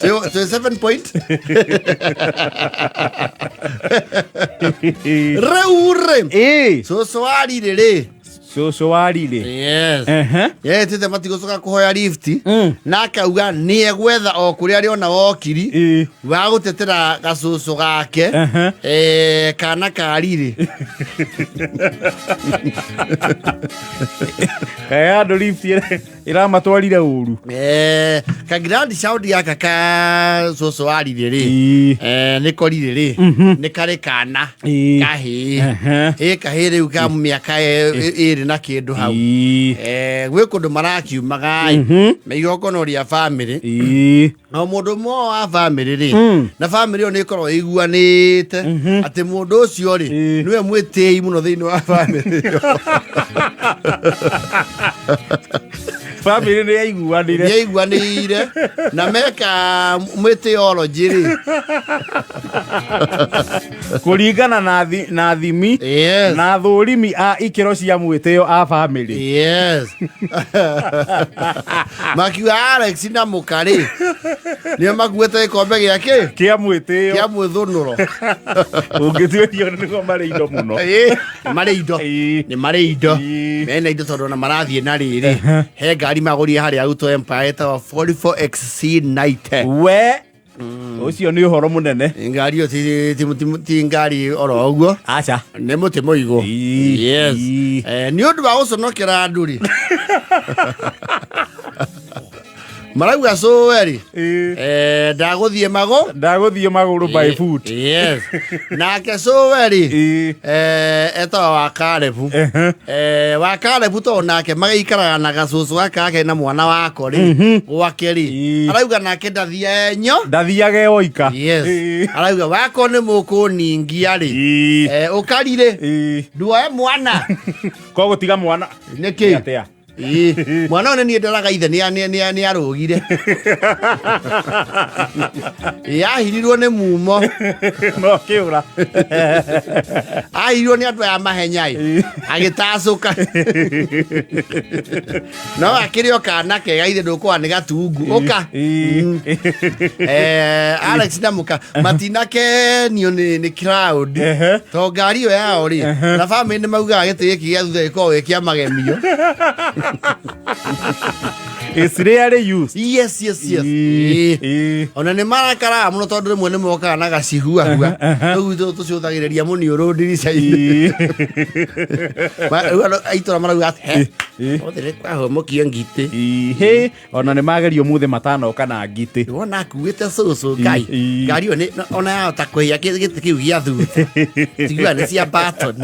7 point. Reure. So ari rere. So warire. Yes. Tete matigocoka kuhoya lift. Na akauga ni egwetha o kuria ari ona okiri. Wa gutetera gacucu gake. Kana karire. Kaya ndo lift ira matwarire uru. Ka grand shout ya kaka cucu arire ri. Ni korire ri. Ni kare kana. Kahi. Kahi riu ka miaka iri na kindu hau gwe kundu marakiumaga meigokono ria family no mundu mo wa family ri na family yo ni korwo iguanite ati mundu ucio ri niwe mwitei muno thiini wa family family ni yaiguanire na meka meteorology ri kuringana na thimi na thurimi a ikiro cia mwiteo a family. Yes. Makiwa Alex na mukari ni makuete ikombe giake kia mwiteo kia mwithunuro ungituerio ni mari indo muno mari indo ni mari indo mena indo tondu na marathie na riri he ngari magurie hari Auto Empire ta 44XC90 we ucio ni uhoro munene ngari yo ti ngari oro uguo acha ni muti muigo. Yes. Ni undu wa uconokera nduri marauga so eri ndaguthie maguru by foot. Yes. Nake so eri eta wa Karebu wa Karebu to nake magaikara na gacucu akake na mwana wako ri gwakeri arauga nake ndathiage oika. Yes. Arauga wako ni mukuningia ri ukarire nduoe mwana ko gutiga mwana niki atia mwana one ni ndaraga ithe ni arugire yahirirwo ni mumo no kiura ahirirwo ni andu ya mahenyai agitacuka no akirio kana kega ithe ndukwa ni gatungu uka Alex Namuka matinake ni crowd to ngari yo yao ri na family ni mauga gitigi kia thutha iko kia magemio. It's rarely used. Yes. Ona ni marakara muno tondu rimwe ni moka na gacihua tu tuciuthagiriria muni uru ndirica-ini aitora marauga he othere kwa homokia ngiti ona ni magerio muthe matanoka na ngiti wona akuite cucu kai ngari oni ona yahota kuhia giti kiu gia thutha tigua ni cia Barton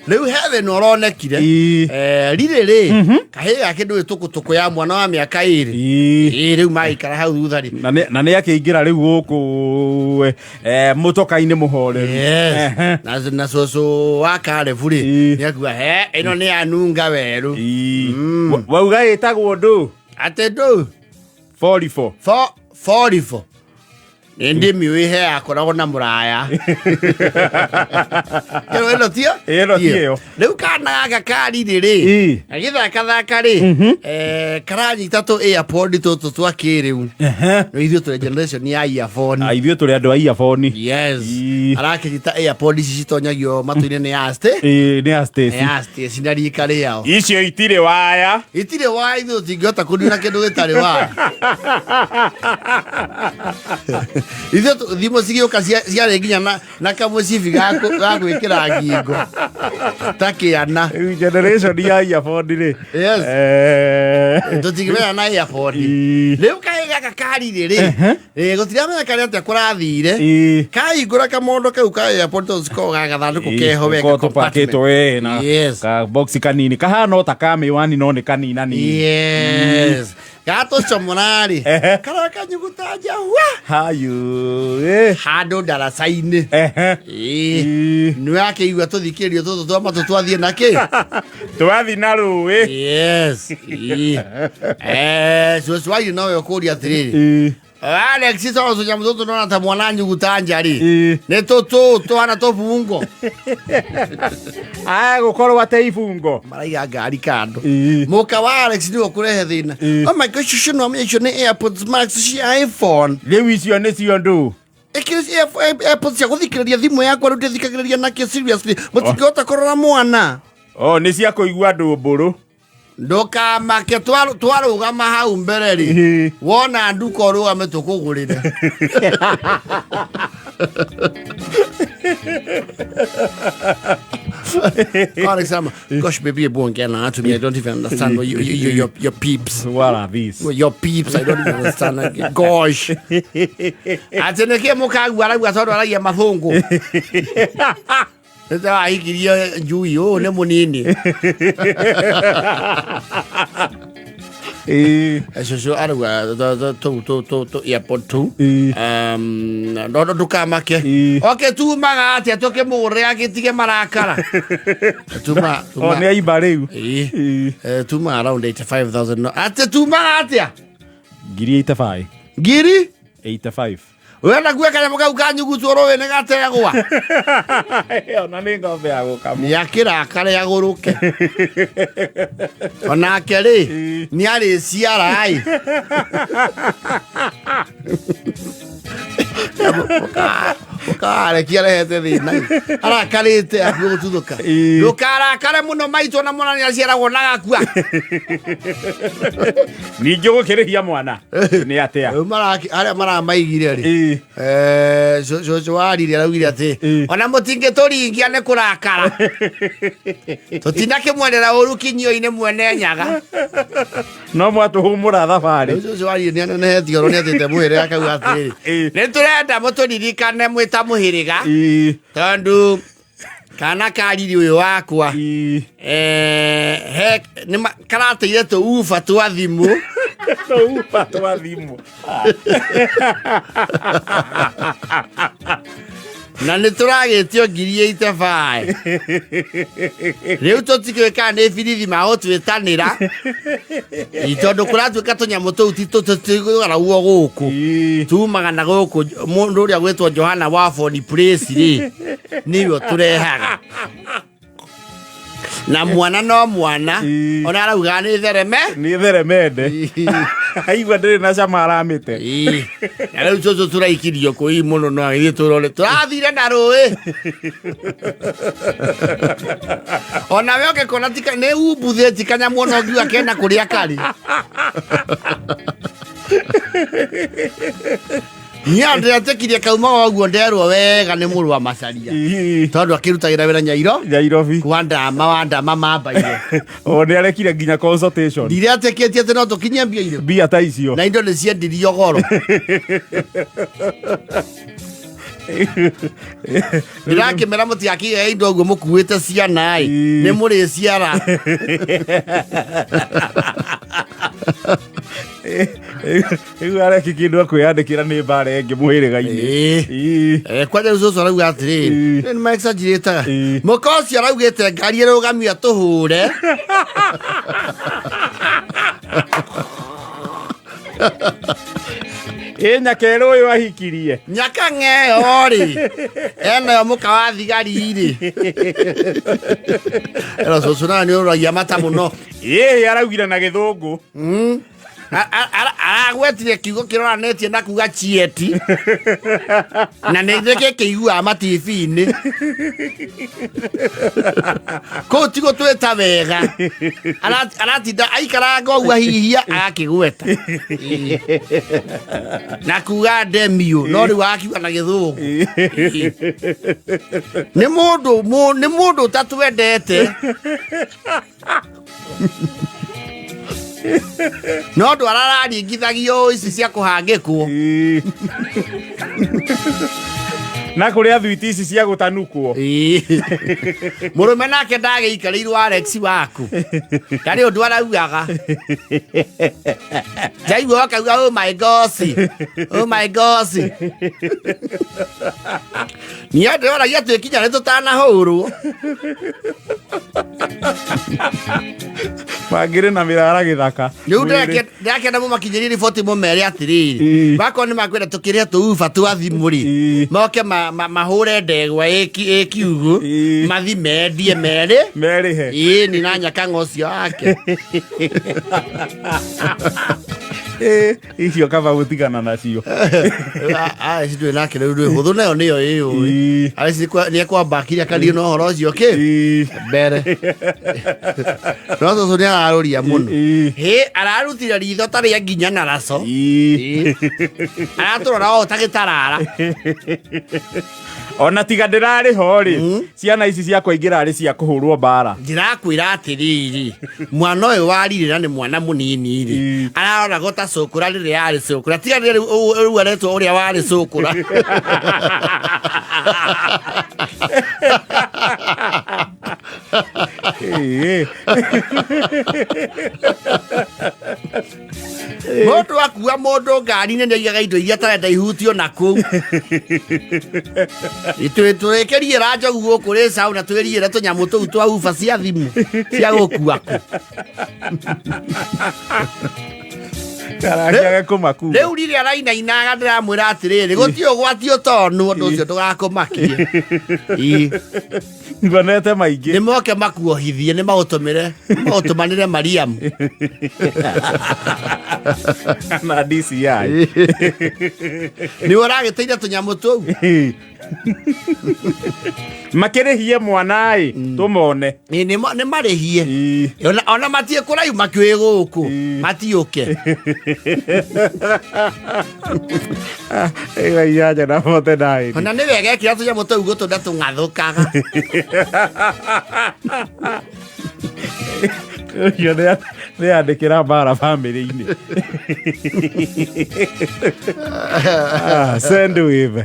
riu heaven oronekire ririri kahe gake ndu tukutuku ya mwana wa miaka iri riu maikara hau thutha ri na ni akiingira riu guku mutoka-ini muhore na cucu wa Karebu ri ni akua he ino ni anunga weru wauga itagwo ndu ate ndu 44 Ndi miwe he akoragwo na muraya eno tio riu kana gaka kari ri agithaka ri karanyita tu airpod tutu twa kiriu no ithuĩ tũrĩ generation ya earphone ithuĩ tũrĩ andũ a earphone. Yes. Arakĩnyita airpod ici citonyagio matũ-inĩ nĩ ya Stacy cinarika rĩao icio itirĩ waya ithuĩ tũtingĩhota kũnina kĩndũ gĩtarĩ waya ithuĩ thimo cigĩũka ciarĩ nginya na kamwe cibi ga gwĩkĩra ngingo ta kĩana generation ya earphone rĩ. Yes. Tũtingĩmenya na earphone rĩu kaĩ gaka karire rĩ gũtiramenya karĩ atĩa kũrathire kahingũra kamondo kau ka airport tũcikoragwo gagathandũkũ keho wega tũpakĩtwo na ka box kanini kahana ta ka mĩwani no nĩ kanina nini. Yes. Gato chomorari kara kanyuguta jahwa hayu hado darasaini nwe akĩigua tũthikĩrio tũtũ twa matũ twathie nake twathi na rũĩ. Yes. So you know your code atiriri Alex so nyamu toto nona ta mwana nyuguta ri ne toto ana to fungo gukorwo ate ifungo maraiga ngari kando muka wa Alex ni okurehe thina oh my gosh you no me ne AirPods Max cia iPhone riu icio ni cio ndu AirPods cia guthikiriria thimu yakwa riu ndithikagiriria nakio seriously mutingihota kurora mwana ni cia kuigua ndumburu ndoka make twarugama hau mbere ri wona nduko rugame tukugurire Alexander, gosh, baby, you're born again to me. I don't even understand what your peeps. What are these? Your peeps, I don't even understand. Gosh. Ateneke mukagwara gwatoro ya mathungu. Esa aikiria njui ne munini. So arwa to airport to ndo dukamake okay tu maga atia toke mure agitige marakara tuma ni aiba riu tuma around 85,000 no ate tuma atia giri 85 giri 85 wena kuweka ya muka ukanyugu torowe ne gategwa ona ni ngombe ya gukamu ya kira kare ya guruke ona kere ni ari ciara ai Ukare kiarehete thina arakarite agututhuka ndukara kare muno maito na mwana ni aciara gonaga kwa ningi gukirihia mwana ni atia maraki aria maramaigire ri so warire araugire ati ona mutinge turingia ne kurakara tutinake mwenera uru kinyo-ine mwene nyaga no mwatuhumura thabari so warire ni ne thioro ni atite mwire akau ati ni turenda muturirikane mwita muhiriga tondu kana kariri uyu wakwa he ni karateire to ufa twa thimu na nä tå ragä tio ngiri 85 rä u tå tikä ka nä birithi magå twä tanä ra tondå kå ratuä ka tå nyamå tå u titåtigara guo gå kå tumaga na gå kå må ndå å rä a gwä two Johana Wafoni Place rä nä we tå rehaga na mwana no mwana ona arauga nä theremende aigua ndä na cama aramite na rä u tå tå raikirio kå i må no no agä tå rore tå rathire na rå ä ona we å kona tika nä umbuthä tikanya muono ngiuga kena kå rä a kari Nyandä atekirie kauma waguo nderwo wega nä må rå wa macaria tondå akä rutagä ra wä ra Nyairobi wandama mambaire nä arekire nginya consultation ndirä atekä tie atä no tå kinyie mbia ta icio na indo nä ciendirio goro ndä rakä mera må tiakä indo guo må kuä te ciana nä må rä ciara Igu areki kindu akwä andä kä ra nä mbara ĩngĩ mũhĩrĩga-inĩ kwanja rä u cåcå arauga atä rä nä maexagirä taga må ka å cio araugä te ngari ä rå gamia tå hå re nyaka ä rå ahikirie nyaka ng'eyo rä enayo må ka wa thigari rä ero cåcå nayo nä å ragia mata må no araugire na gä thå ngå aragwetire kiugo kä roranetie na kuga chieti na nä ithä kä kä iguaga matibi-inä kå tigå twä ta wega aratinda aikaranga å guo hihia agakä gweta na kuga ndemiå no rä u agakiuga na gä thå ngå nä må ndå tatwendete no ndå arararingithagio ici cia kå hangä kwo na kå rä a thwiti ici cia gå tanukwo må rå me nake ndagä ikarä irwo Alex waku ndarä å ndå araugaga njaigua akauga oh my gosh niä ndä roragia twä kinya nä tå tanahå rwo Magire na mirara githaka. Riu ndake na mumakinyiri riboti mumere atiriri. Bako ni makwenda tukire tuuba twa thimu ri. Moke mahure ndegwa kiugo. Mathi mendie mere he. Ni na nyaka ngocio yake. Icio kaba gutigana nacio. Citu nake riu huthu nayo niyo iyo. Ni ekwambakiria kanio no horo ucio ki mbere. No tutu ni araruria muno. Ararutire ritho tari nginya na raco. Araturora o tagitarara. Ona tiga ndirari ho ri ciana ici cia kuingira ari cia kuhurwo bara. Ndirakwira atiriri mwana uyu waririra ni mwana munini ri ararora gota cukura riri yari cukura tiga riu aretwo uria wari cukura. Mundu akua mundu ngari-inĩ nĩ aigaga indo iria tarenda ihutio na kũu. Twĩkĩrie ranjogu gũkũ rĩ sauna twĩriĩre tũnyamũ tũu twa uba cia thimũ cia gũkua kũ. Rĩu rĩrĩa arainainaga ndĩramwĩra atĩrĩrĩ gũtirĩ ũgwati ũtonu ũndũ ũcio ndũgakũmakie. Ngonete maingĩ. Nĩ moke makuohithie nĩ maũtũmanĩre Mariamu. Na DCI. Nĩ ũragĩteithia tũnyamũ tũu. Makĩrĩhie mwana tũmone. Nĩ marĩhie. Ona matiĩ kũraihu makĩũĩ gũkũ matiũke. Iyaja na mote naĩ. Ona nĩ wega ekĩra tũnyamũ tũu gũtũnda tũng'athũkaga. Ũcio nĩ andĩkĩra mbara bamĩrĩ-inĩ. Send wave.